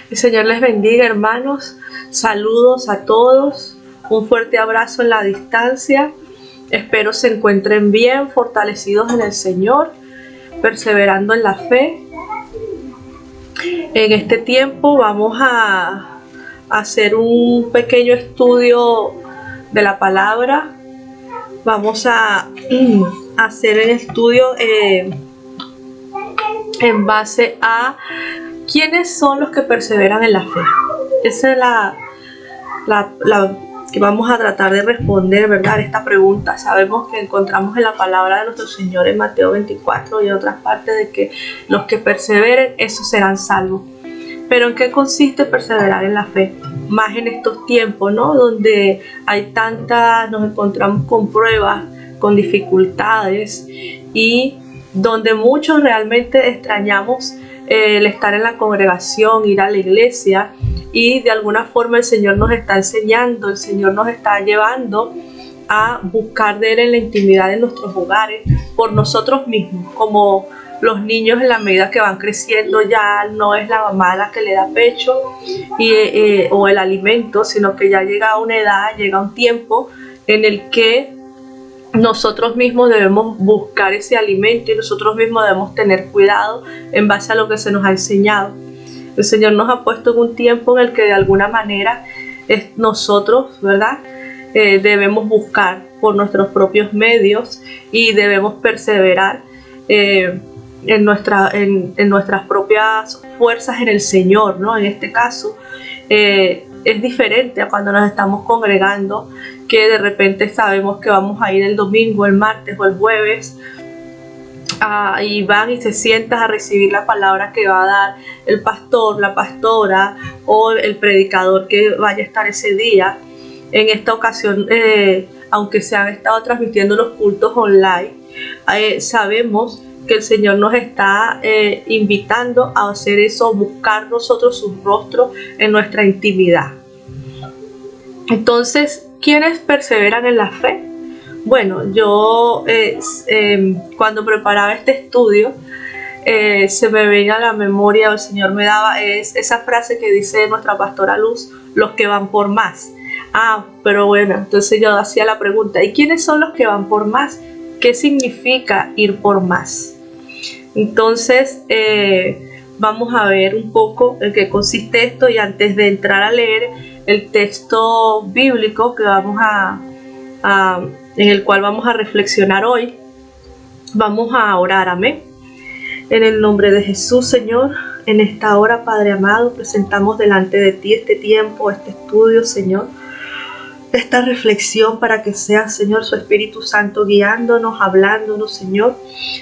El Señor les bendiga, hermanos. Saludos a todos. Un fuerte abrazo en la distancia. Espero se encuentren bien, fortalecidos en el Señor, perseverando en la fe. En este tiempo vamos a hacer un pequeño estudio de la palabra. Vamos a hacer el estudio en base a quiénes son los que perseveran en la fe. Esa es la que vamos a tratar de responder, ¿verdad? Esta pregunta. Sabemos que encontramos en la palabra de nuestro Señor en Mateo 24 y en otras partes de que los que perseveren, esos serán salvos. Pero ¿en qué consiste perseverar en la fe? Más en estos tiempos, ¿no? Donde nos encontramos con pruebas, con dificultades y donde muchos realmente extrañamos el estar en la congregación, ir a la iglesia, y de alguna forma el Señor nos está enseñando, el Señor nos está llevando a buscar de Él en la intimidad de nuestros hogares por nosotros mismos. Como los niños, en la medida que van creciendo, ya no es la mamá la que le da pecho o el alimento, sino que ya llega una edad, llega un tiempo en el que nosotros mismos debemos buscar ese alimento y nosotros mismos debemos tener cuidado en base a lo que se nos ha enseñado. El Señor nos ha puesto en un tiempo en el que de alguna manera nosotros, ¿verdad? Debemos buscar por nuestros propios medios y debemos perseverar en nuestras propias fuerzas en el Señor, ¿no? En este caso es diferente a cuando nos estamos congregando, que de repente sabemos que vamos a ir el domingo, el martes o el jueves, y van y se sientan a recibir la palabra que va a dar el pastor, la pastora o el predicador que vaya a estar ese día. En esta ocasión, aunque se han estado transmitiendo los cultos online, sabemos que el Señor nos está invitando a hacer eso, buscar nosotros su rostro en nuestra intimidad. Entonces, ¿quiénes perseveran en la fe? Bueno, yo cuando preparaba este estudio, se me venía a la memoria, el Señor me daba esa frase que dice nuestra pastora Luz: los que van por más. Pero bueno, entonces yo hacía la pregunta: ¿y quiénes son los que van por más? ¿Qué significa ir por más? Entonces, vamos a ver un poco en qué consiste esto, y antes de entrar a leer el texto bíblico que en el cual vamos a reflexionar hoy, vamos a orar. Amén. En el nombre de Jesús, Señor, en esta hora, Padre amado, presentamos delante de ti este tiempo, este estudio, Señor, esta reflexión, para que sea, Señor, su Espíritu Santo guiándonos, hablándonos, Señor,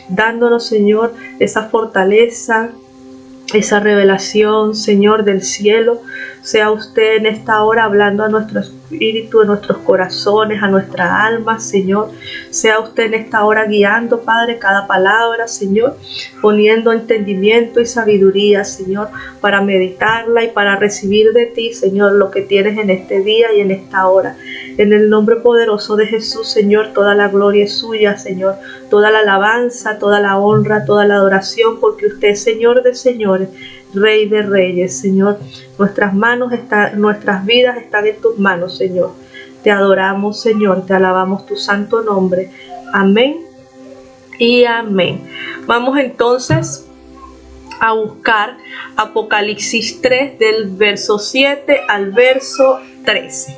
dándonos, Señor, esa fortaleza, esa revelación, Señor, del cielo. Sea usted en esta hora hablando a nuestro espíritu, a nuestros corazones, a nuestra alma, Señor. Sea usted en esta hora guiando, Padre, cada palabra, Señor, poniendo entendimiento y sabiduría, Señor, para meditarla y para recibir de ti, Señor, lo que tienes en este día y en esta hora. En el nombre poderoso de Jesús, Señor, toda la gloria es suya, Señor, toda la alabanza, toda la honra, toda la adoración, porque usted es Señor de señores, Rey de reyes, Señor. Nuestras vidas están en tus manos, Señor. Te adoramos, Señor, te alabamos tu santo nombre. Amén y amén. Vamos entonces a buscar Apocalipsis 3 del verso 7 al verso 13.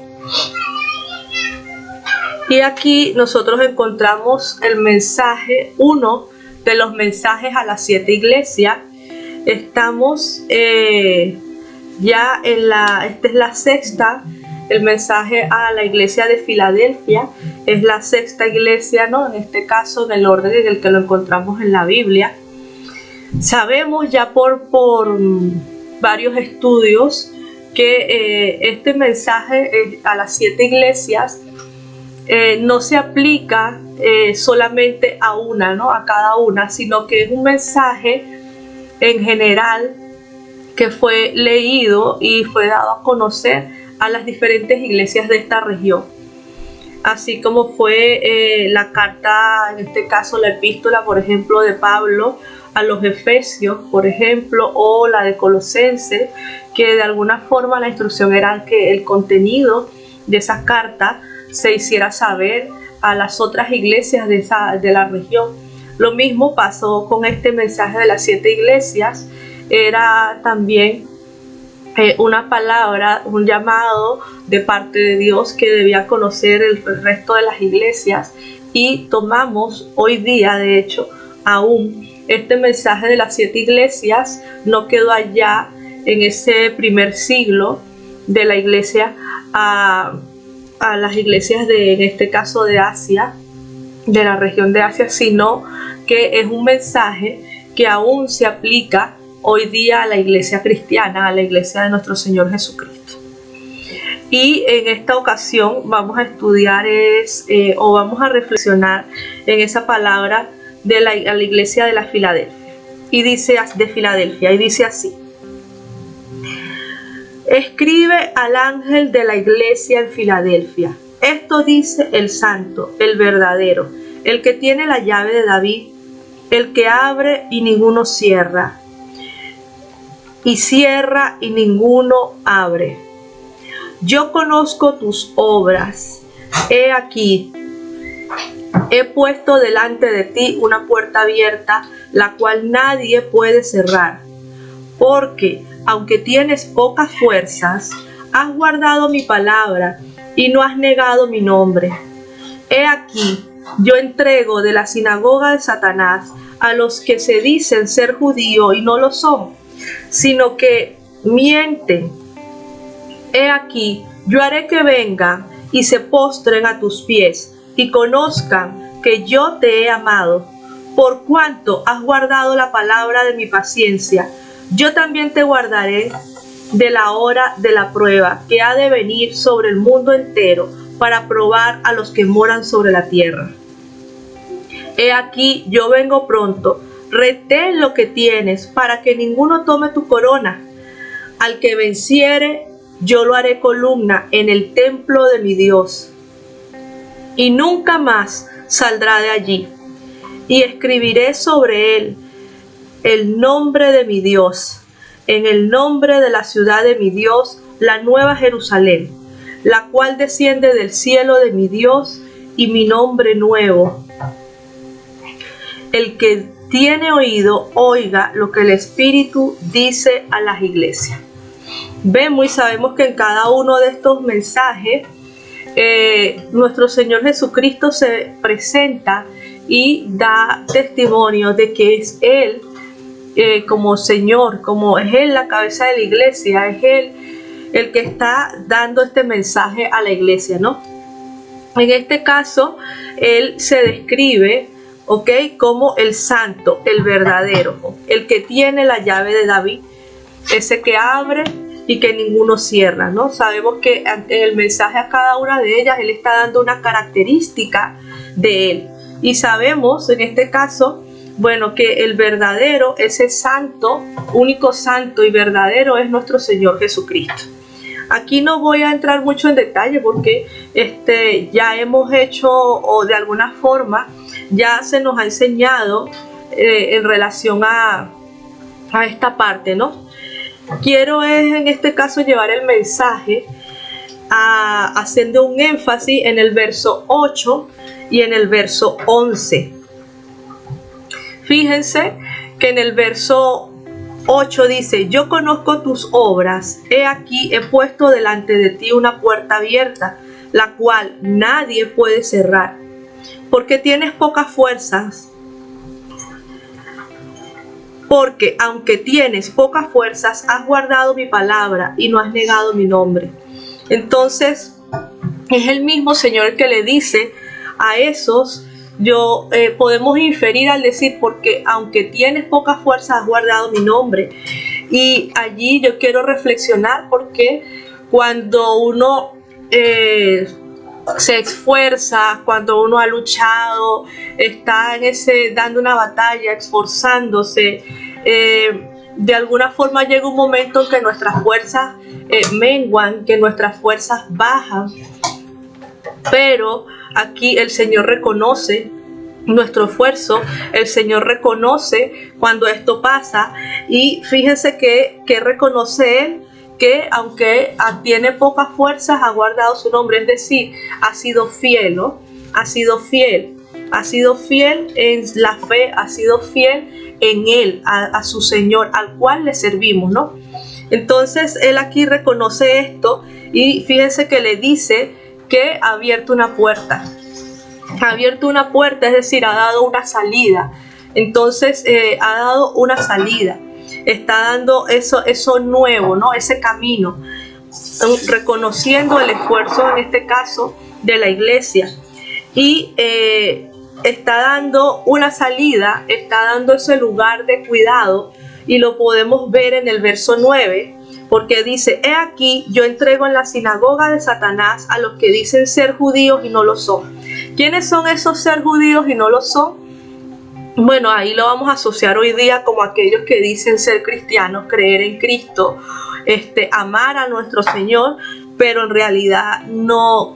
Y aquí nosotros encontramos el mensaje, uno de los mensajes a las 7 iglesias. Estamos ya esta es la sexta, el mensaje a la iglesia de Filadelfia, es la sexta iglesia, ¿no? En este caso, en el orden en el que lo encontramos en la Biblia. Sabemos ya por varios estudios que este mensaje a las 7 iglesias no se aplica solamente a una, ¿no? A cada una, sino que es un mensaje en general que fue leído y fue dado a conocer a las diferentes iglesias de esta región, así como fue la carta, en este caso la epístola, por ejemplo, de Pablo a los Efesios, por ejemplo, o la de Colosenses, que de alguna forma la instrucción era que el contenido de esas cartas se hiciera saber a las otras iglesias de la región. Lo mismo pasó con este mensaje de las 7 iglesias. Era también una palabra, un llamado de parte de Dios que debía conocer el resto de las iglesias, y tomamos hoy día, de hecho, aún este mensaje de las 7 iglesias no quedó allá en ese primer siglo de la iglesia a las iglesias en este caso de Asia, de la región de Asia, sino que es un mensaje que aún se aplica hoy día a la iglesia cristiana, a la iglesia de nuestro Señor Jesucristo. Y en esta ocasión vamos a estudiar o vamos a reflexionar en esa palabra de la iglesia de la Filadelfia. Y dice así: escribe al ángel de la iglesia en Filadelfia. Esto dice el santo, el verdadero, el que tiene la llave de David, el que abre y ninguno cierra, y cierra y ninguno abre. Yo conozco tus obras. He aquí, he puesto delante de ti una puerta abierta, la cual nadie puede cerrar. Porque, aunque tienes pocas fuerzas, has guardado mi palabra y no has negado mi nombre. He aquí, yo entrego de la sinagoga de Satanás a los que se dicen ser judíos y no lo son, sino que mienten. He aquí, yo haré que vengan y se postren a tus pies y conozcan que yo te he amado. Por cuanto has guardado la palabra de mi paciencia, yo también te guardaré de la hora de la prueba que ha de venir sobre el mundo entero para probar a los que moran sobre la tierra. He aquí, yo vengo pronto. Retén lo que tienes para que ninguno tome tu corona. Al que venciere, yo lo haré columna en el templo de mi Dios, y nunca más saldrá de allí. Y escribiré sobre él el nombre de mi Dios, en el nombre de la ciudad de mi Dios, la nueva Jerusalén, la cual desciende del cielo de mi Dios, y mi nombre nuevo. El que tiene oído, oiga lo que el Espíritu dice a las iglesias. Vemos y sabemos que en cada uno de estos mensajes nuestro Señor Jesucristo se presenta y da testimonio de que es Él como Señor, como es Él la cabeza de la iglesia, es Él el que está dando este mensaje a la iglesia, ¿no? En este caso, Él se describe, como el santo, el verdadero, el que tiene la llave de David, ese que abre y que ninguno cierra, ¿no? Sabemos que en el mensaje a cada una de ellas Él está dando una característica de Él. Y sabemos en este caso, que el verdadero, ese santo, único santo y verdadero es nuestro Señor Jesucristo. Aquí no voy a entrar mucho en detalle porque ya hemos hecho, o de alguna forma ya se nos ha enseñado en relación a esta parte, ¿no? Quiero en este caso llevar el mensaje haciendo un énfasis en el verso 8 y en el verso 11. Fíjense que en el verso 8 dice: yo conozco tus obras, he aquí he puesto delante de ti una puerta abierta, la cual nadie puede cerrar, porque tienes pocas fuerzas. Porque aunque tienes pocas fuerzas, has guardado mi palabra y no has negado mi nombre. Entonces, es el mismo Señor que le dice a esos, podemos inferir al decir, porque aunque tienes pocas fuerzas, has guardado mi nombre. Y allí yo quiero reflexionar, porque cuando uno se esfuerza, cuando uno ha luchado, está dando una batalla, esforzándose, de alguna forma llega un momento en que nuestras fuerzas menguan, que nuestras fuerzas bajan, pero aquí el Señor reconoce nuestro esfuerzo, el Señor reconoce cuando esto pasa, y fíjense que reconoce Él, que aunque tiene pocas fuerzas, ha guardado su nombre, es decir, ha sido fiel, ¿no? Ha sido fiel en la fe, ha sido fiel en Él, a su Señor, al cual le servimos, ¿no? Entonces Él aquí reconoce esto, y fíjense que le dice que ha abierto una puerta. Ha abierto una puerta, es decir, ha dado una salida. Entonces ha dado una salida, está dando eso nuevo, ¿no? Ese camino, reconociendo el esfuerzo, en este caso, de la iglesia, y está dando una salida, está dando ese lugar de cuidado, y lo podemos ver en el verso 9, porque dice: he aquí, yo entrego en la sinagoga de Satanás a los que dicen ser judíos y no lo son. ¿Quiénes son esos ser judíos y no lo son? Bueno, ahí lo vamos a asociar hoy día como aquellos que dicen ser cristianos, creer en Cristo, amar a nuestro Señor, pero en realidad no,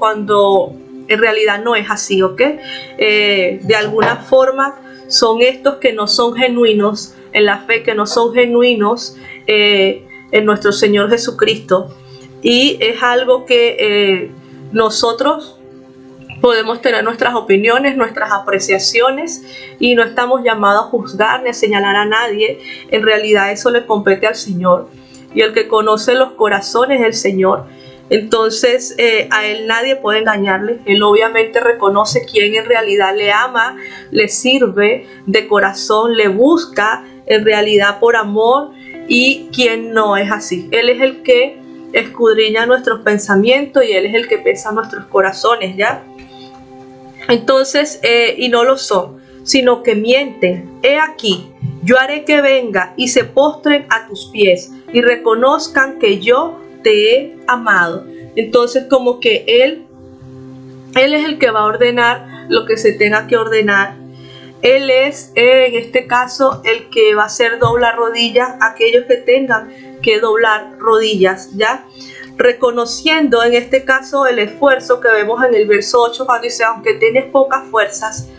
en realidad no es así, ¿ok? De alguna forma son estos que no son genuinos en la fe, que no son genuinos en nuestro Señor Jesucristo, y es algo que nosotros podemos tener nuestras opiniones, nuestras apreciaciones, y no estamos llamados a juzgar ni a señalar a nadie. En realidad eso le compete al Señor, y el que conoce los corazones es el Señor. Entonces a Él nadie puede engañarle. Él obviamente reconoce quién en realidad le ama, le sirve de corazón, le busca en realidad por amor, y quién no es así. Él es el que escudriña nuestros pensamientos, y Él es el que pesa nuestros corazones, ¿ya? Entonces, y no lo son, sino que mienten. He aquí, yo haré que venga y se postren a tus pies y reconozcan que yo te he amado. Entonces, como que Él es el que va a ordenar lo que se tenga que ordenar. Él es, en este caso, el que va a hacer doblar rodillas a aquellos que tengan que doblar rodillas, ¿ya? Reconociendo en este caso el esfuerzo que vemos en el verso 8, cuando dice: aunque tienes pocas fuerzas.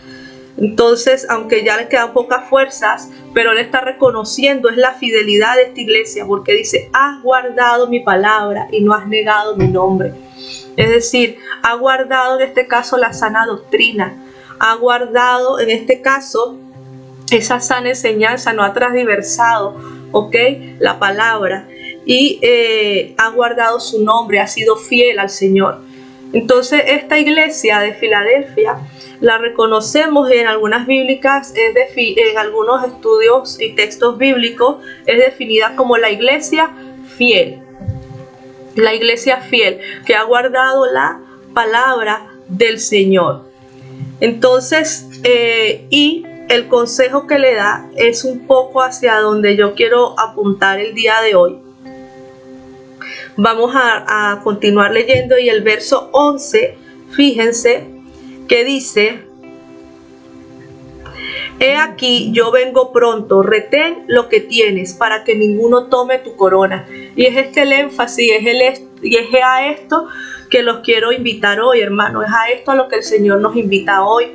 Entonces, aunque ya le quedan pocas fuerzas, pero Él está reconociendo es la fidelidad de esta iglesia, porque dice: has guardado mi palabra y no has negado mi nombre. Es decir, ha guardado en este caso la sana doctrina, ha guardado en este caso esa sana enseñanza, no ha transversado, ¿ok?, la palabra, y ha guardado su nombre, ha sido fiel al Señor. Entonces esta iglesia de Filadelfia la reconocemos en algunas bíblicas, en algunos estudios y textos bíblicos, es definida como la iglesia fiel. La iglesia fiel que ha guardado la palabra del Señor. Entonces, y el consejo que le da es un poco hacia donde yo quiero apuntar el día de hoy. Vamos a continuar leyendo, y el verso 11, fíjense que dice: he aquí, yo vengo pronto, retén lo que tienes para que ninguno tome tu corona. Y es el énfasis, y es a esto que los quiero invitar hoy, hermano. Es a esto a lo que el Señor nos invita hoy,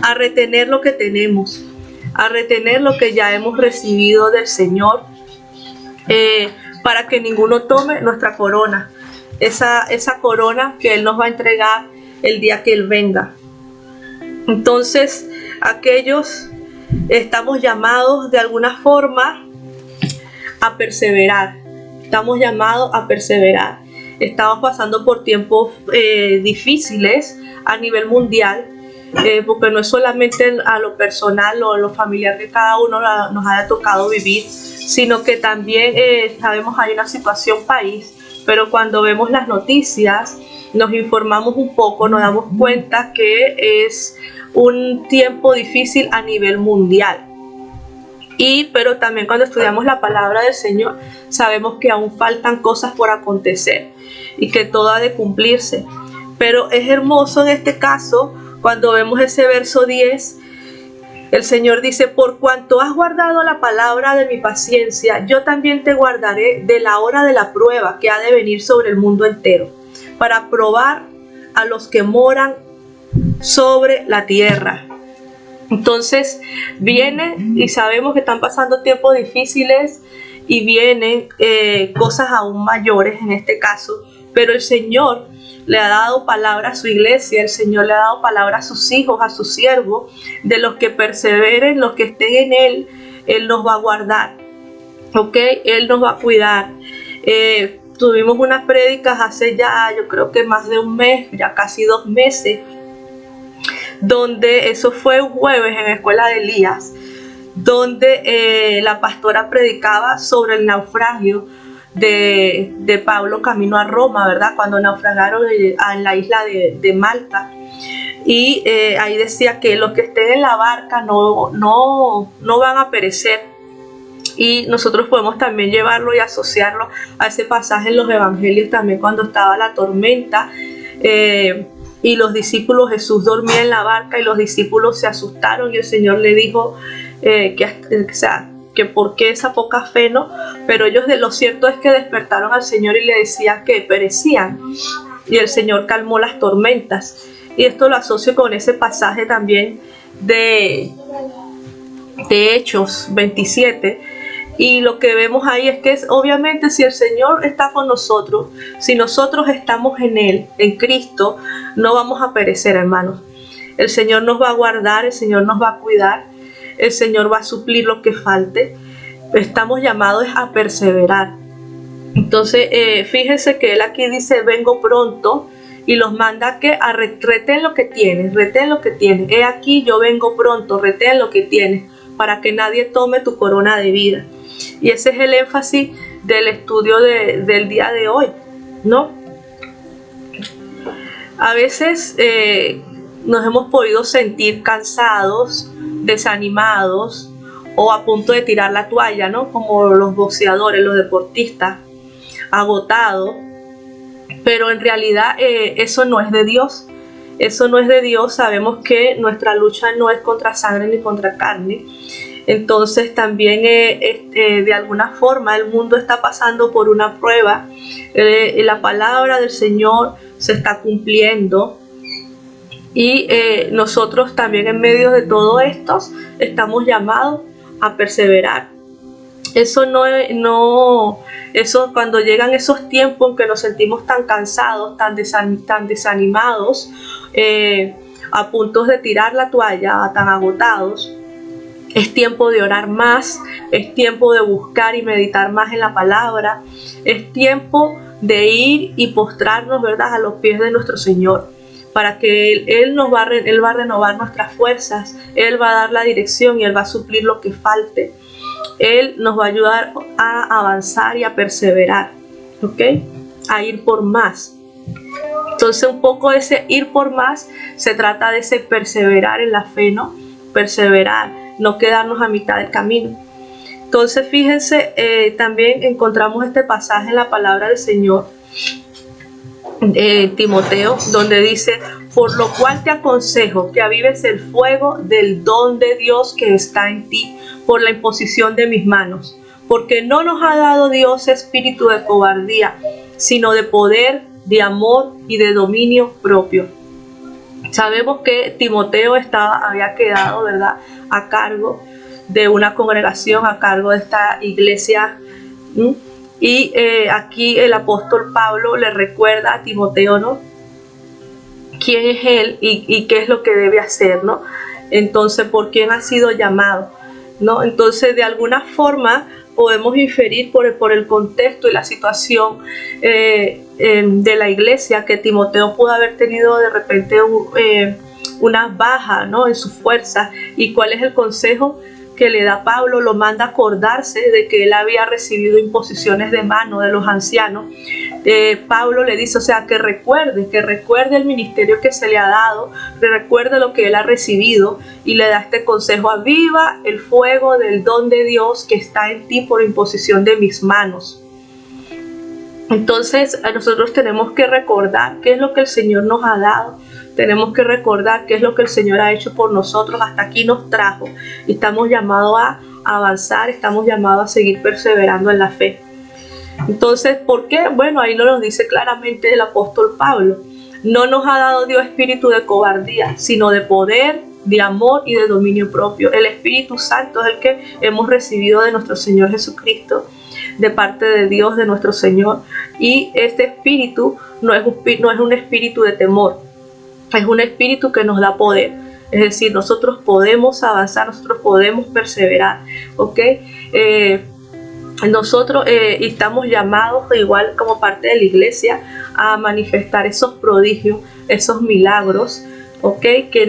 a retener lo que tenemos, a retener lo que ya hemos recibido del Señor, para que ninguno tome nuestra corona, esa corona que Él nos va a entregar el día que Él venga. Entonces, aquellos estamos llamados de alguna forma a perseverar, estamos llamados a perseverar. Estamos pasando por tiempos difíciles a nivel mundial, porque no es solamente a lo personal o a lo familiar que cada uno nos haya tocado vivir, sino que también sabemos hay una situación país, pero cuando vemos las noticias, nos informamos un poco, nos damos cuenta que es un tiempo difícil a nivel mundial. Pero también cuando estudiamos la palabra del Señor, sabemos que aún faltan cosas por acontecer y que todo ha de cumplirse. Pero es hermoso en este caso, cuando vemos ese verso 10, el Señor dice: por cuanto has guardado la palabra de mi paciencia, yo también te guardaré de la hora de la prueba que ha de venir sobre el mundo entero, para probar a los que moran sobre la tierra. Entonces viene y sabemos que están pasando tiempos difíciles y vienen cosas aún mayores en este caso, pero el Señor le ha dado palabra a su iglesia, el Señor le ha dado palabra a sus hijos, a sus siervos, de los que perseveren, los que estén en Él nos va a guardar, ¿ok? Él nos va a cuidar. Tuvimos unas prédicas hace ya, yo creo que más de un mes, ya casi 2 meses, donde eso fue un jueves en la escuela de Elías, donde la pastora predicaba sobre el naufragio de Pablo camino a Roma, ¿verdad? Cuando naufragaron en la isla de Malta. Y ahí decía que los que estén en la barca no van a perecer. Y nosotros podemos también llevarlo y asociarlo a ese pasaje en los evangelios también, cuando estaba la tormenta y los discípulos, Jesús dormía en la barca y los discípulos se asustaron y el Señor le dijo que por qué esa poca fe, ¿no? Pero ellos, lo cierto es que despertaron al Señor y le decían que perecían, y el Señor calmó las tormentas. Y esto lo asocio con ese pasaje también de Hechos 27, y lo que vemos ahí es que obviamente si el Señor está con nosotros, si nosotros estamos en Él, en Cristo, no vamos a perecer, hermanos. El Señor nos va a guardar, el Señor nos va a cuidar, el Señor va a suplir lo que falte. Estamos llamados a perseverar. Entonces fíjense que Él aquí dice vengo pronto, y los manda que retén lo que tienes, retén lo que tienes. He aquí yo vengo pronto, retén lo que tienes, para que nadie tome tu corona de vida. Y ese es el énfasis del estudio del día de hoy, ¿no? A veces nos hemos podido sentir cansados, desanimados o a punto de tirar la toalla, ¿no? Como los boxeadores, los deportistas, agotados. Pero en realidad eso no es de Dios. Eso no es de Dios. Sabemos que nuestra lucha no es contra sangre ni contra carne. Entonces también de alguna forma el mundo está pasando por una prueba. La palabra del Señor se está cumpliendo. Y nosotros también en medio de todo esto estamos llamados a perseverar. Eso eso cuando llegan esos tiempos en que nos sentimos tan cansados, tan desanimados, a puntos de tirar la toalla, tan agotados, es tiempo de orar más, es tiempo de buscar y meditar más en la palabra, es tiempo de ir y postrarnos, ¿verdad?, a los pies de nuestro Señor, para que Él va a renovar nuestras fuerzas, Él va a dar la dirección y Él va a suplir lo que falte. Él nos va a ayudar a avanzar y a perseverar, ¿ok? A ir por más. Entonces un poco ese ir por más se trata de ese perseverar en la fe, ¿no? Perseverar, no quedarnos a mitad del camino. Entonces fíjense, también encontramos este pasaje en la palabra del Señor, Timoteo, donde dice: por lo cual te aconsejo que avives el fuego del don de Dios que está en ti, por la imposición de mis manos, porque no nos ha dado Dios espíritu de cobardía, sino de poder, de amor y de dominio propio. Sabemos que Timoteo había quedado, ¿verdad?, a cargo de una congregación, a cargo de esta iglesia. Y aquí el apóstol Pablo le recuerda a Timoteo, ¿no?, quién es él y qué es lo que debe hacer, ¿no? Entonces, ¿por quién ha sido llamado? ¿No? Entonces, de alguna forma podemos inferir por el contexto y la situación de la iglesia que Timoteo pudo haber tenido de repente una baja, ¿no?, en sus fuerzas. ¿Y cuál es el consejo que le da Pablo? Lo manda a acordarse de que él había recibido imposiciones de mano de los ancianos. Pablo le dice, o sea, que recuerde el ministerio que se le ha dado, que recuerde lo que él ha recibido, y le da este consejo: aviva el fuego del don de Dios que está en ti por imposición de mis manos. Entonces nosotros tenemos que recordar qué es lo que el Señor nos ha dado. Tenemos que recordar qué es lo que el Señor ha hecho por nosotros. Hasta aquí nos trajo. Y estamos llamados a avanzar, estamos llamados a seguir perseverando en la fe. Entonces, ¿por qué? Bueno, ahí nos dice claramente el apóstol Pablo. No nos ha dado Dios espíritu de cobardía, sino de poder, de amor y de dominio propio. El Espíritu Santo es el que hemos recibido de nuestro Señor Jesucristo, de parte de Dios, de nuestro Señor. Y este espíritu no es un espíritu de temor, es un espíritu que nos da poder. Es decir, nosotros podemos avanzar, nosotros podemos perseverar, ¿ok? Nosotros estamos llamados, igual como parte de la iglesia, a manifestar esos prodigios, esos milagros, ¿ok? Que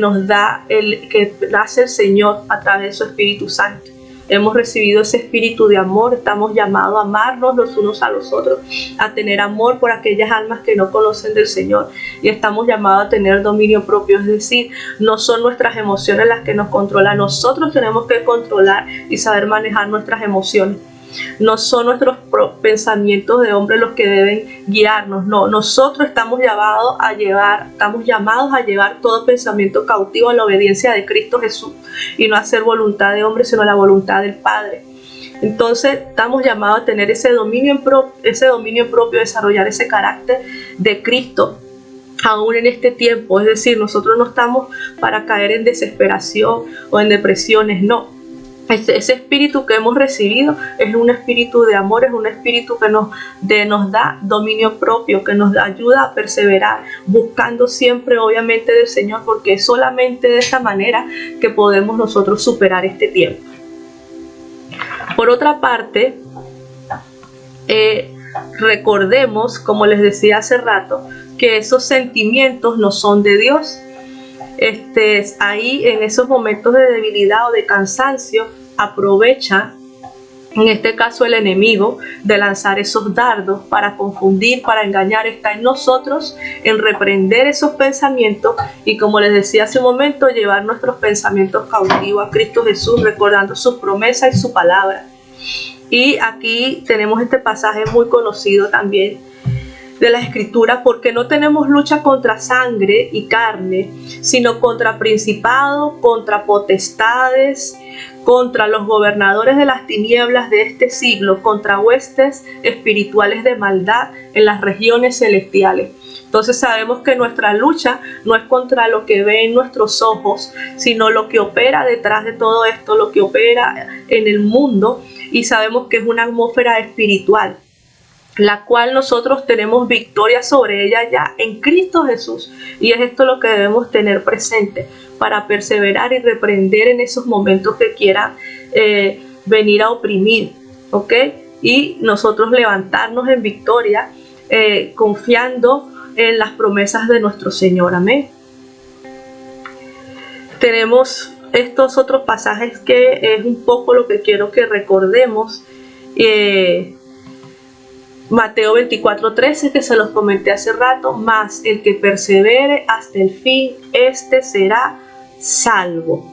hace el Señor a través de su Espíritu Santo. Hemos recibido ese espíritu de amor, estamos llamados a amarnos los unos a los otros, a tener amor por aquellas almas que no conocen del Señor, y estamos llamados a tener dominio propio, es decir, no son nuestras emociones las que nos controlan, nosotros tenemos que controlar y saber manejar nuestras emociones. No son nuestros pensamientos de hombre los que deben guiarnos, no, nosotros estamos llamados a llevar todo pensamiento cautivo a la obediencia de Cristo Jesús, y no hacer voluntad de hombre, sino la voluntad del Padre. Entonces estamos llamados a tener ese dominio propio, desarrollar ese carácter de Cristo aún en este tiempo. Es decir, nosotros no estamos para caer en desesperación o en depresiones, no. Ese espíritu que hemos recibido es un espíritu de amor, es un espíritu que nos da dominio propio, que nos ayuda a perseverar, buscando siempre obviamente del Señor, porque es solamente de esta manera que podemos nosotros superar este tiempo. Por otra parte, recordemos, como les decía hace rato, que esos sentimientos no son de Dios. Ahí en esos momentos de debilidad o de cansancio aprovecha, en este caso el enemigo, de lanzar esos dardos para confundir, para engañar. Está en nosotros en reprender esos pensamientos y, como les decía hace un momento, llevar nuestros pensamientos cautivos a Cristo Jesús, recordando sus promesas y su palabra. Y aquí tenemos este pasaje muy conocido también de la Escritura, porque no tenemos lucha contra sangre y carne, sino contra principados, contra potestades, contra los gobernadores de las tinieblas de este siglo, contra huestes espirituales de maldad en las regiones celestiales. Entonces sabemos que nuestra lucha no es contra lo que ven nuestros ojos, sino lo que opera detrás de todo esto, lo que opera en el mundo, y sabemos que es una atmósfera espiritual, la cual nosotros tenemos victoria sobre ella ya en Cristo Jesús. Y es esto lo que debemos tener presente para perseverar y reprender en esos momentos que quieran venir a oprimir, ¿ok? Y nosotros levantarnos en victoria, confiando en las promesas de nuestro Señor. Amén. Tenemos estos otros pasajes que es un poco lo que quiero que recordemos. Mateo 24:13, que se los comenté hace rato: mas el que persevere hasta el fin, este será salvo.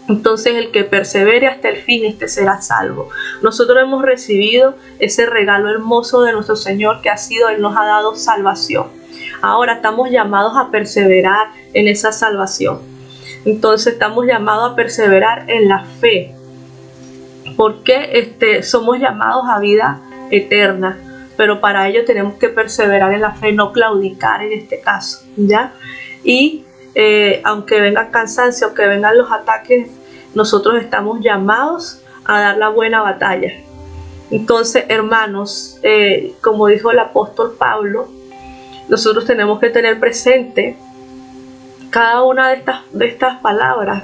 Entonces el que persevere hasta el fin, este será salvo. Nosotros hemos recibido ese regalo hermoso de nuestro Señor, que ha sido, Él nos ha dado salvación. Ahora estamos llamados a perseverar en esa salvación. Entonces estamos llamados a perseverar en la fe, porque somos llamados a vida eterna, pero para ello tenemos que perseverar en la fe, no claudicar en este caso, ¿ya? Y aunque venga cansancio, aunque vengan los ataques, nosotros estamos llamados a dar la buena batalla. Entonces, hermanos, como dijo el apóstol Pablo, nosotros tenemos que tener presente cada una de estas palabras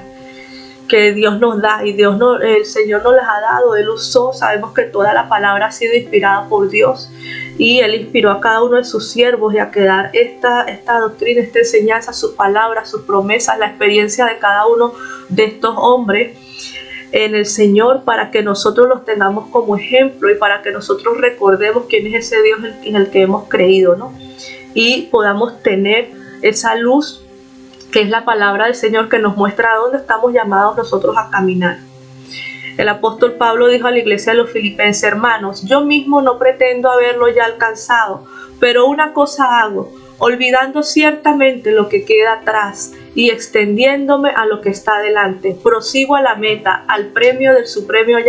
que Dios nos da, y el Señor nos las ha dado, Él usó. Sabemos que toda la palabra ha sido inspirada por Dios, y Él inspiró a cada uno de sus siervos y a quedar esta doctrina, esta enseñanza, sus palabras, sus promesas, la experiencia de cada uno de estos hombres en el Señor, para que nosotros los tengamos como ejemplo y para que nosotros recordemos quién es ese Dios en el que hemos creído, ¿no? Y podamos tener esa luz que es la palabra del Señor, que nos muestra a dónde estamos llamados nosotros a caminar. El apóstol Pablo dijo a la iglesia de los Filipenses: hermanos, yo mismo no pretendo haberlo ya alcanzado, pero una cosa hago, olvidando ciertamente lo que queda atrás y extendiéndome a lo que está adelante, prosigo a la meta, al premio del supremo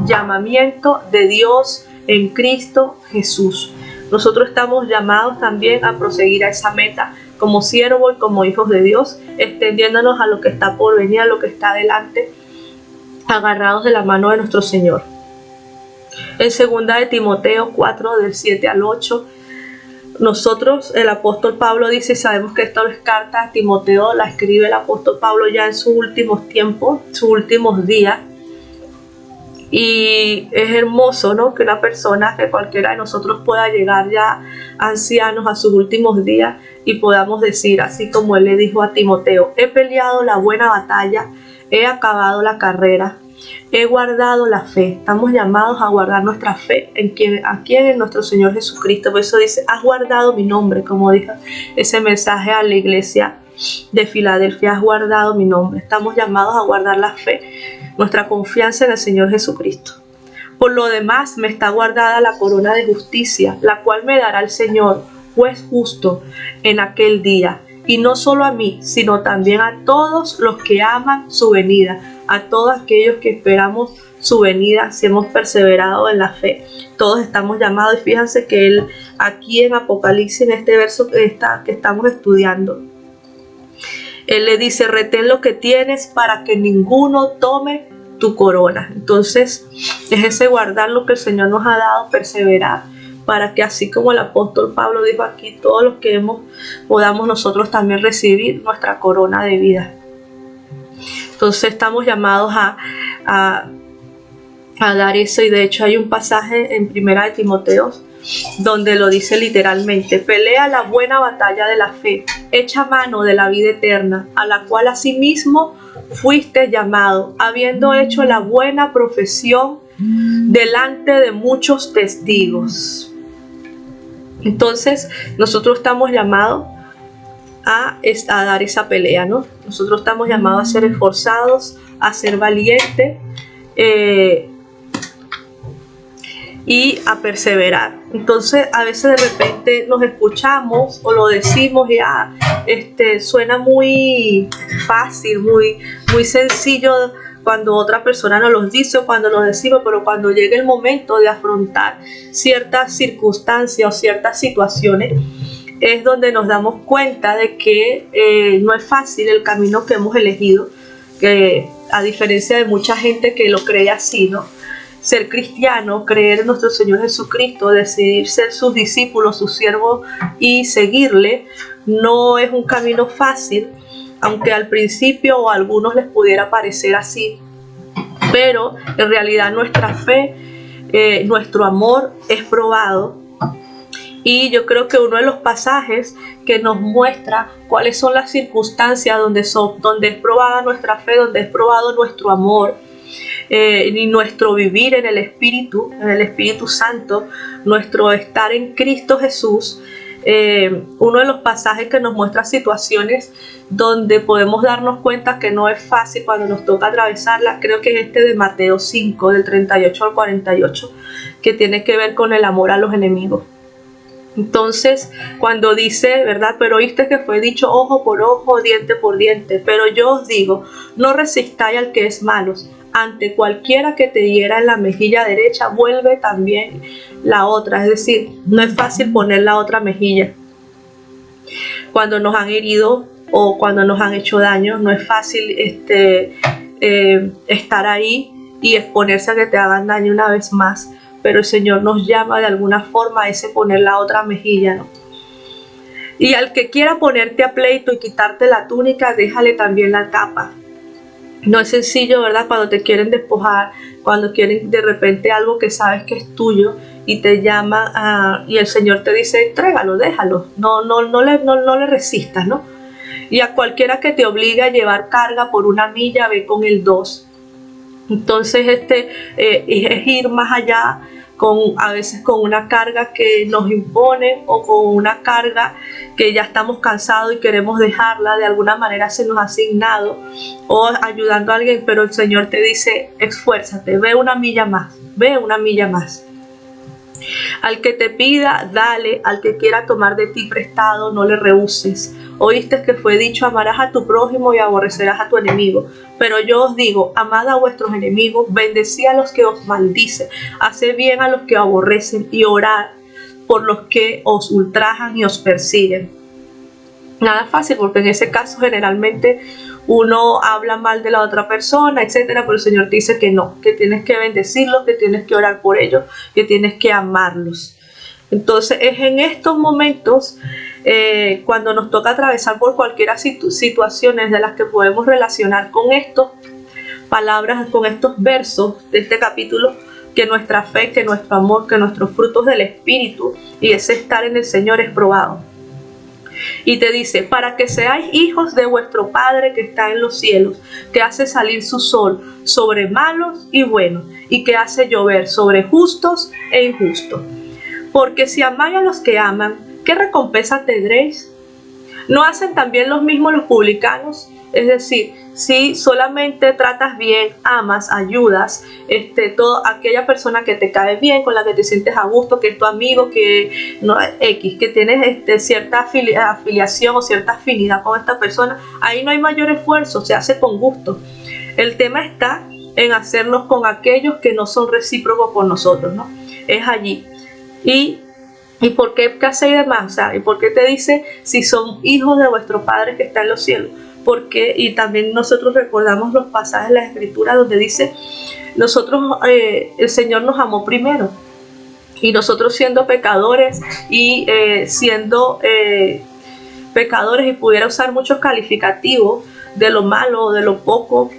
llamamiento de Dios en Cristo Jesús. Nosotros estamos llamados también a proseguir a esa meta, como siervos y como hijos de Dios, extendiéndonos a lo que está por venir, a lo que está adelante, agarrados de la mano de nuestro Señor. En 2 de Timoteo 4, del 7 al 8, nosotros, el apóstol Pablo dice, sabemos que esta es carta a Timoteo, la escribe el apóstol Pablo ya en sus últimos tiempos, sus últimos días. Y es hermoso, ¿no?, que una persona, que cualquiera de nosotros pueda llegar ya ancianos a sus últimos días y podamos decir, así como él le dijo a Timoteo, he peleado la buena batalla, he acabado la carrera, he guardado la fe. Estamos llamados a guardar nuestra fe en nuestro Señor Jesucristo. Por eso dice, has guardado mi nombre, como dijo ese mensaje a la iglesia de Filadelfia, has guardado mi nombre. Estamos llamados a guardar la fe, nuestra confianza en el Señor Jesucristo. Por lo demás, me está guardada la corona de justicia, la cual me dará el Señor, juez justo, en aquel día. Y no solo a mí, sino también a todos los que aman su venida, a todos aquellos que esperamos su venida, si hemos perseverado en la fe. Todos estamos llamados, y fíjense que él aquí en Apocalipsis, en este verso que estamos estudiando, él le dice, retén lo que tienes para que ninguno tome tu corona. Entonces es ese guardar lo que el Señor nos ha dado, perseverar, para que así como el apóstol Pablo dijo aquí, todos los que podamos nosotros también recibir nuestra corona de vida. Entonces estamos llamados a dar eso, y de hecho hay un pasaje en 1 de Timoteo donde lo dice literalmente, pelea la buena batalla de la fe, echa mano de la vida eterna, a la cual asimismo fuiste llamado, habiendo hecho la buena profesión delante de muchos testigos. Entonces nosotros estamos llamados a dar esa pelea, ¿no? Nosotros estamos llamados a ser esforzados, a ser valientes y a perseverar. Entonces a veces de repente nos escuchamos o lo decimos y suena muy fácil, muy sencillo cuando otra persona nos lo dice o cuando lo decimos, pero cuando llega el momento de afrontar ciertas circunstancias o ciertas situaciones, es donde nos damos cuenta de que no es fácil el camino que hemos elegido, que a diferencia de mucha gente que lo cree así, ¿no? Ser cristiano, creer en nuestro Señor Jesucristo, decidir ser sus discípulos, sus siervos y seguirle, no es un camino fácil, aunque al principio o a algunos les pudiera parecer así, pero en realidad nuestra fe, nuestro amor es probado. Y yo creo que uno de los pasajes que nos muestra cuáles son las circunstancias donde es probada nuestra fe, donde es probado nuestro amor, y nuestro vivir en el Espíritu Santo, nuestro estar en Cristo Jesús. Uno de los pasajes que nos muestra situaciones donde podemos darnos cuenta que no es fácil cuando nos toca atravesarlas, creo que es de Mateo 5, del 38 al 48, que tiene que ver con el amor a los enemigos. Entonces, cuando dice, ¿verdad? Pero oíste que fue dicho ojo por ojo, diente por diente. Pero yo os digo, no resistáis al que es malo. Ante cualquiera que te hiera en la mejilla derecha, vuelve también la otra. Es decir, no es fácil poner la otra mejilla. Cuando nos han herido o cuando nos han hecho daño, no es fácil estar ahí y exponerse a que te hagan daño una vez más. Pero el Señor nos llama de alguna forma a ese poner la otra mejilla, ¿no? Y al que quiera ponerte a pleito y quitarte la túnica, déjale también la capa. No es sencillo, ¿verdad? Cuando te quieren despojar, cuando quieren de repente algo que sabes que es tuyo y te llama y el Señor te dice, entrégalo, déjalo, no le resistas, ¿no? Y a cualquiera que te obligue a llevar carga por 1 milla, ve con el 2. Entonces es ir más allá, a veces con una carga que nos impone o con una carga que ya estamos cansados y queremos dejarla, de alguna manera se nos ha asignado, o ayudando a alguien, pero el Señor te dice, esfuérzate, ve 1 milla más, ve 1 milla más. Al que te pida, dale, al que quiera tomar de ti prestado, no le rehuses. Oíste que fue dicho, amarás a tu prójimo y aborrecerás a tu enemigo. Pero yo os digo, amad a vuestros enemigos, bendecid a los que os maldicen, haced bien a los que os aborrecen y orad por los que os ultrajan y os persiguen. Nada fácil, porque en ese caso generalmente uno habla mal de la otra persona, etcétera, pero el Señor te dice que no, que tienes que bendecirlos, que tienes que orar por ellos, que tienes que amarlos. Entonces es en estos momentos cuando nos toca atravesar por cualquiera situaciones de las que podemos relacionar con estas palabras, con estos versos de este capítulo, que nuestra fe, que nuestro amor, que nuestros frutos del Espíritu y ese estar en el Señor es probado. Y te dice, para que seáis hijos de vuestro Padre que está en los cielos, que hace salir su sol sobre malos y buenos, y que hace llover sobre justos e injustos. Porque si amáis a los que aman, ¿qué recompensa tendréis? ¿No hacen también los mismos los publicanos? Es decir, si solamente tratas bien, amas, ayudas, toda aquella persona que te cae bien, con la que te sientes a gusto, que es tu amigo, que no X, que tienes cierta afiliación o cierta afinidad con esta persona, ahí no hay mayor esfuerzo, se hace con gusto. El tema está en hacernos con aquellos que no son recíprocos con nosotros, ¿no? Es allí. ¿Y por qué hacéis demás? O sea, ¿y por qué te dice si son hijos de vuestro Padre que está en los cielos? Porque, y también nosotros recordamos los pasajes de la Escritura donde dice, el Señor nos amó primero, y nosotros siendo pecadores y pecadores, y pudiera usar muchos calificativos de lo malo o de lo poco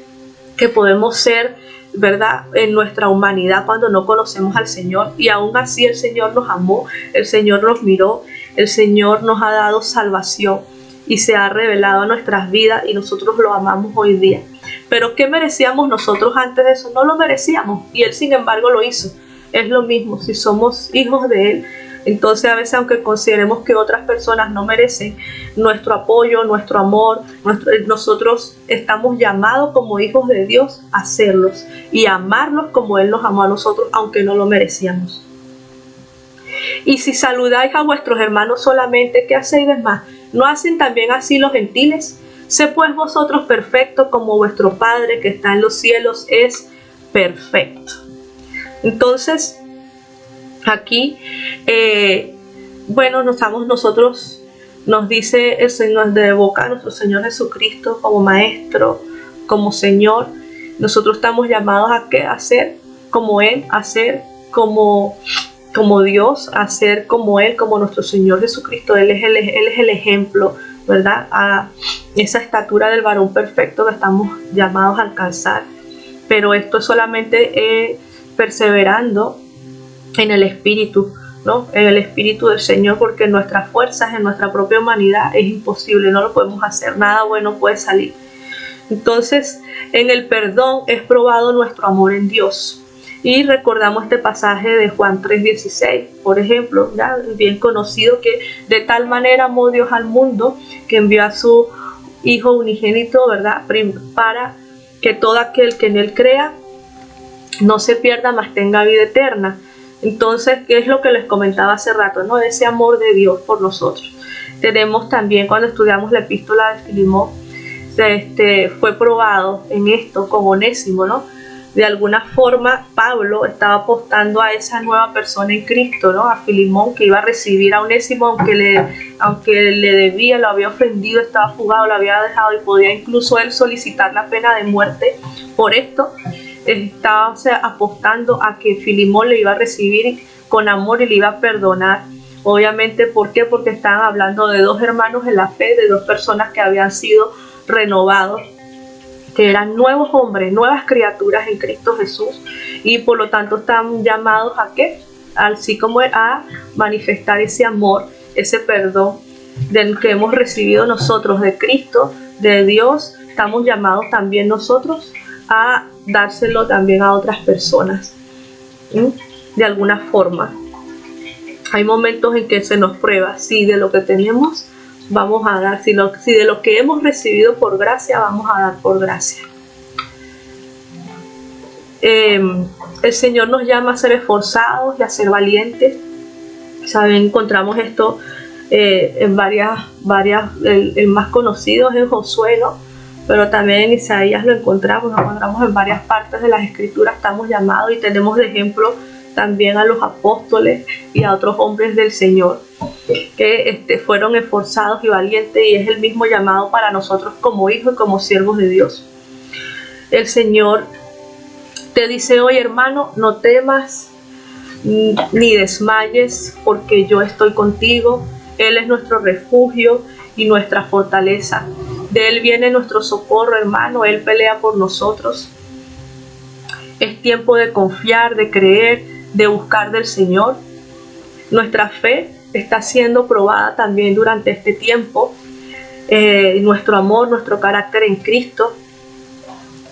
que podemos ser, ¿verdad?, en nuestra humanidad cuando no conocemos al Señor, y aún así el Señor nos amó, el Señor nos miró, el Señor nos ha dado salvación y se ha revelado a nuestras vidas, y nosotros lo amamos hoy día. Pero ¿qué merecíamos nosotros antes de eso? No lo merecíamos, y Él sin embargo lo hizo. Es lo mismo, si somos hijos de Él, entonces a veces, aunque consideremos que otras personas no merecen nuestro apoyo, nuestro amor, nosotros estamos llamados como hijos de Dios a hacerlos y a amarlos como Él nos amó a nosotros, aunque no lo merecíamos. Y si saludáis a vuestros hermanos solamente, ¿qué hacéis de más? ¿No hacen también así los gentiles? Sé pues vosotros perfectos como vuestro Padre que está en los cielos es perfecto. Entonces, aquí, nos dice el Señor de boca a nuestro Señor Jesucristo como Maestro, como Señor. Nosotros estamos llamados a ¿qué? A ser como Él, a ser como Dios, a ser como Él, como nuestro Señor Jesucristo. Él es el ejemplo, ¿verdad? A esa estatura del varón perfecto que estamos llamados a alcanzar. Pero esto es solamente perseverando en el Espíritu, ¿no? En el Espíritu del Señor, porque en nuestras fuerzas, en nuestra propia humanidad es imposible, no lo podemos hacer, nada bueno puede salir. Entonces, en el perdón es probado nuestro amor en Dios. Y recordamos este pasaje de Juan 3:16, por ejemplo, ya bien conocido, que de tal manera amó Dios al mundo que envió a su Hijo unigénito, ¿verdad?, para que todo aquel que en Él crea no se pierda, mas tenga vida eterna. Entonces, ¿qué es lo que les comentaba hace rato, ¿no? Ese amor de Dios por nosotros. Tenemos también, cuando estudiamos la epístola de Filemón, fue probado en esto con Onésimo, ¿no? De alguna forma, Pablo estaba apostando a esa nueva persona en Cristo, ¿no? A Filemón, que iba a recibir a Onésimo, aunque le debía, lo había ofendido, estaba fugado, lo había dejado, y podía incluso él solicitar la pena de muerte por esto. Estaba, apostando a que Filemón le iba a recibir con amor y le iba a perdonar. Obviamente, ¿por qué? Porque estaban hablando de dos hermanos en la fe, de dos personas que habían sido renovados, que eran nuevos hombres, nuevas criaturas en Cristo Jesús, y por lo tanto están llamados a ¿qué? Así como a manifestar ese amor, ese perdón del que hemos recibido nosotros de Cristo, de Dios. Estamos llamados también nosotros a dárselo también a otras personas, de alguna forma. Hay momentos en que se nos prueba si de lo que tenemos vamos a dar, si de lo que hemos recibido por gracia vamos a dar por gracia. El Señor nos llama a ser esforzados y a ser valientes. ¿Saben? Encontramos esto en varias el más conocido es en Josué, ¿no? Pero también en Isaías lo encontramos en varias partes de las Escrituras. Estamos llamados y tenemos de ejemplo también a los apóstoles y a otros hombres del Señor que fueron esforzados y valientes, y es el mismo llamado para nosotros como hijos y como siervos de Dios. El Señor te dice hoy, hermano, no temas ni desmayes, porque yo estoy contigo. Él es nuestro refugio y nuestra fortaleza. De Él viene nuestro socorro, hermano. Él pelea por nosotros. Es tiempo de confiar, de creer, de buscar del Señor. Nuestra fe está siendo probada también durante este tiempo. Nuestro amor, nuestro carácter en Cristo.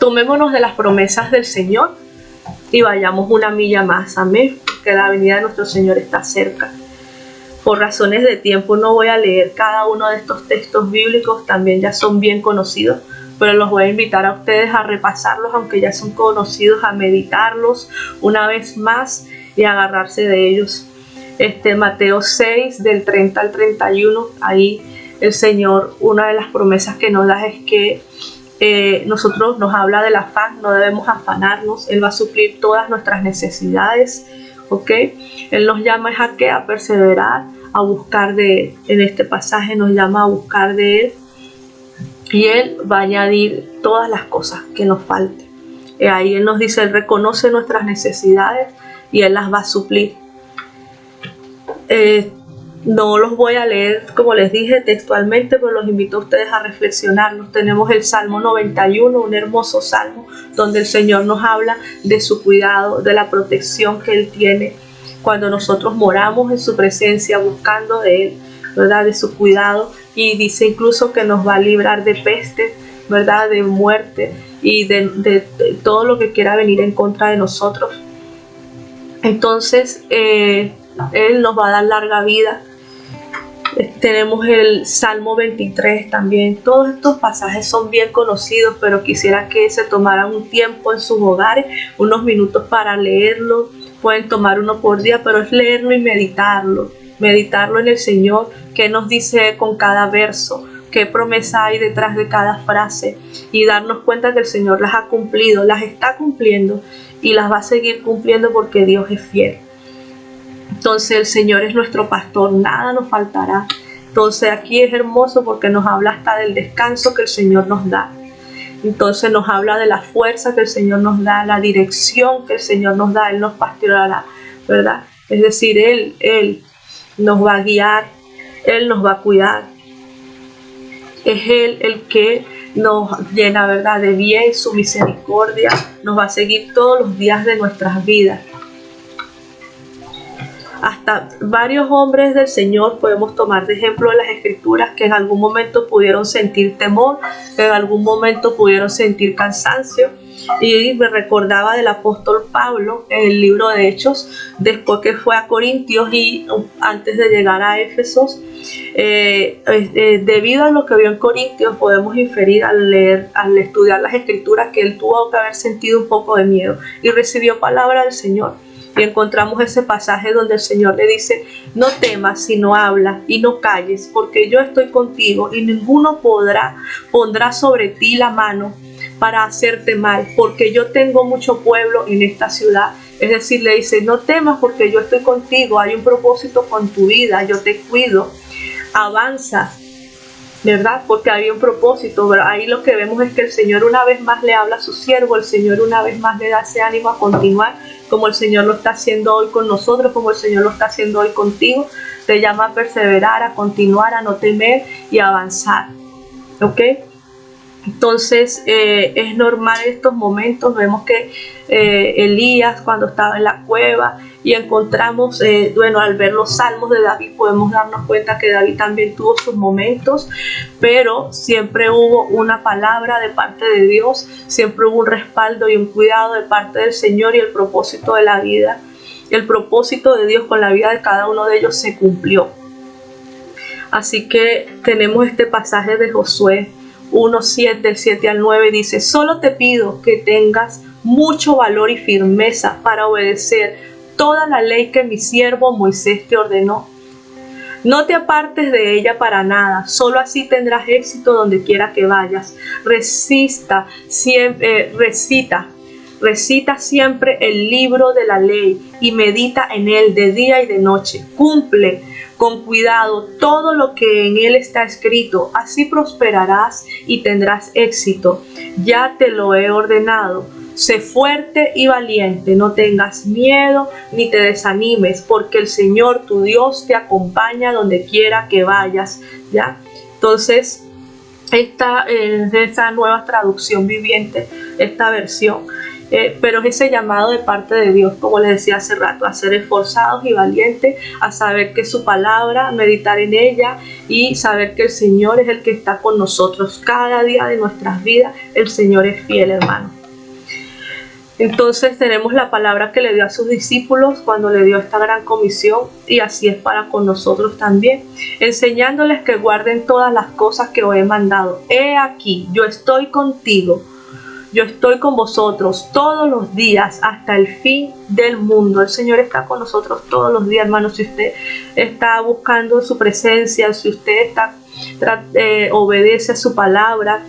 Tomémonos de las promesas del Señor y vayamos una milla más. Amén. Que la venida de nuestro Señor está cerca. Por razones de tiempo no voy a leer cada uno de estos textos bíblicos, también ya son bien conocidos, pero los voy a invitar a ustedes a repasarlos, aunque ya son conocidos, a meditarlos una vez más y a agarrarse de ellos. Mateo 6, del 30 al 31, ahí el Señor, una de las promesas que nos da es que nosotros nos habla del afán, no debemos afanarnos. Él va a suplir todas nuestras necesidades, ¿ok? Él nos llama a ¿qué? A perseverar, a buscar de Él. En este pasaje nos llama a buscar de Él, y Él va a añadir todas las cosas que nos falten. Ahí Él nos dice, Él reconoce nuestras necesidades y Él las va a suplir. No los voy a leer, como les dije, textualmente, pero los invito a ustedes a reflexionarlos. Tenemos el Salmo 91, un hermoso salmo, donde el Señor nos habla de su cuidado, de la protección que Él tiene cuando nosotros moramos en su presencia, buscando de Él, ¿verdad? De su cuidado, y dice incluso que nos va a librar de peste, ¿verdad? De muerte y de todo lo que quiera venir en contra de nosotros. Entonces, Él nos va a dar larga vida. Tenemos el Salmo 23 también. Todos estos pasajes son bien conocidos, pero quisiera que se tomaran un tiempo en sus hogares, unos minutos para leerlo. Pueden tomar uno por día, pero es leerlo y meditarlo en el Señor, qué nos dice con cada verso, qué promesa hay detrás de cada frase, y darnos cuenta que el Señor las ha cumplido, las está cumpliendo y las va a seguir cumpliendo, porque Dios es fiel. Entonces el Señor es nuestro pastor, nada nos faltará. Entonces aquí es hermoso porque nos habla hasta del descanso que el Señor nos da. Entonces nos habla de la fuerza que el Señor nos da, la dirección que el Señor nos da. Él nos pastoreará, ¿verdad? Es decir, Él nos va a guiar, Él nos va a cuidar. Es Él el que nos llena, ¿verdad?, de bien. Su misericordia nos va a seguir todos los días de nuestras vidas. Hasta varios hombres del Señor podemos tomar de ejemplo en las Escrituras, que en algún momento pudieron sentir temor, que en algún momento pudieron sentir cansancio. Y me recordaba del apóstol Pablo en el libro de Hechos, después que fue a Corintios y antes de llegar a Éfesos. Debido a lo que vio en Corintios, podemos inferir al estudiar las Escrituras que él tuvo que haber sentido un poco de miedo y recibió palabra del Señor. Y encontramos ese pasaje donde el Señor le dice, no temas, sino habla y no calles, porque yo estoy contigo y ninguno pondrá sobre ti la mano para hacerte mal, porque yo tengo mucho pueblo en esta ciudad. Es decir, le dice, no temas porque yo estoy contigo, hay un propósito con tu vida, yo te cuido, avanza, ¿verdad? Porque había un propósito. Pero ahí lo que vemos es que el Señor una vez más le habla a su siervo, el Señor una vez más le da ese ánimo a continuar, como el Señor lo está haciendo hoy con nosotros, como el Señor lo está haciendo hoy contigo. Te llama a perseverar, a continuar, a no temer y a avanzar, ¿ok? Entonces es normal en estos momentos. Vemos que Elías, cuando estaba en la cueva, y encontramos, al ver los salmos de David, podemos darnos cuenta que David también tuvo sus momentos, pero siempre hubo una palabra de parte de Dios, siempre hubo un respaldo y un cuidado de parte del Señor, y el propósito de la vida, el propósito de Dios con la vida de cada uno de ellos se cumplió. Así que tenemos este pasaje de Josué 1:7, del 7 al 9, dice, solo te pido que tengas mucho valor y firmeza para obedecer toda la ley que mi siervo Moisés te ordenó. No te apartes de ella para nada, solo así tendrás éxito donde quiera que vayas. Recita Recita siempre el libro de la ley y medita en él de día y de noche. Cumple con cuidado todo lo que en él está escrito. Así prosperarás y tendrás éxito. Ya te lo he ordenado. Sé fuerte y valiente, no tengas miedo ni te desanimes, porque el Señor tu Dios te acompaña donde quiera que vayas, ¿ya? Entonces, esta es esa nueva traducción viviente, esta versión, pero es ese llamado de parte de Dios, como les decía hace rato, a ser esforzados y valientes, a saber que su palabra, meditar en ella y saber que el Señor es el que está con nosotros cada día de nuestras vidas. El Señor es fiel, hermano. Entonces tenemos la palabra que le dio a sus discípulos cuando le dio esta gran comisión, y así es para con nosotros también, enseñándoles que guarden todas las cosas que os he mandado. He aquí, yo estoy contigo, yo estoy con vosotros todos los días hasta el fin del mundo. El Señor está con nosotros todos los días, hermano. Si usted está buscando su presencia, si usted obedece a su palabra,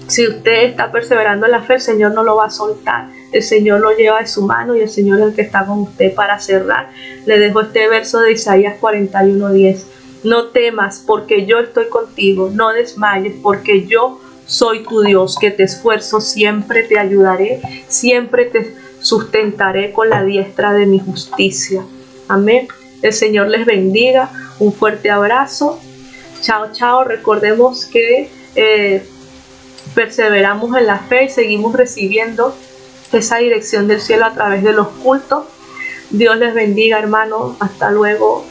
si usted está perseverando en la fe, el Señor no lo va a soltar. El Señor lo lleva de su mano y el Señor es el que está con usted. Para cerrar, le dejo este verso de Isaías 41:10. No temas, porque yo estoy contigo. No desmayes, porque yo soy tu Dios, que te esfuerzo. Siempre te ayudaré, siempre te sustentaré con la diestra de mi justicia. Amén. El Señor les bendiga. Un fuerte abrazo. Chao, chao. Recordemos que perseveramos en la fe y seguimos recibiendo esa dirección del cielo a través de los cultos. Dios les bendiga, hermanos. Hasta luego.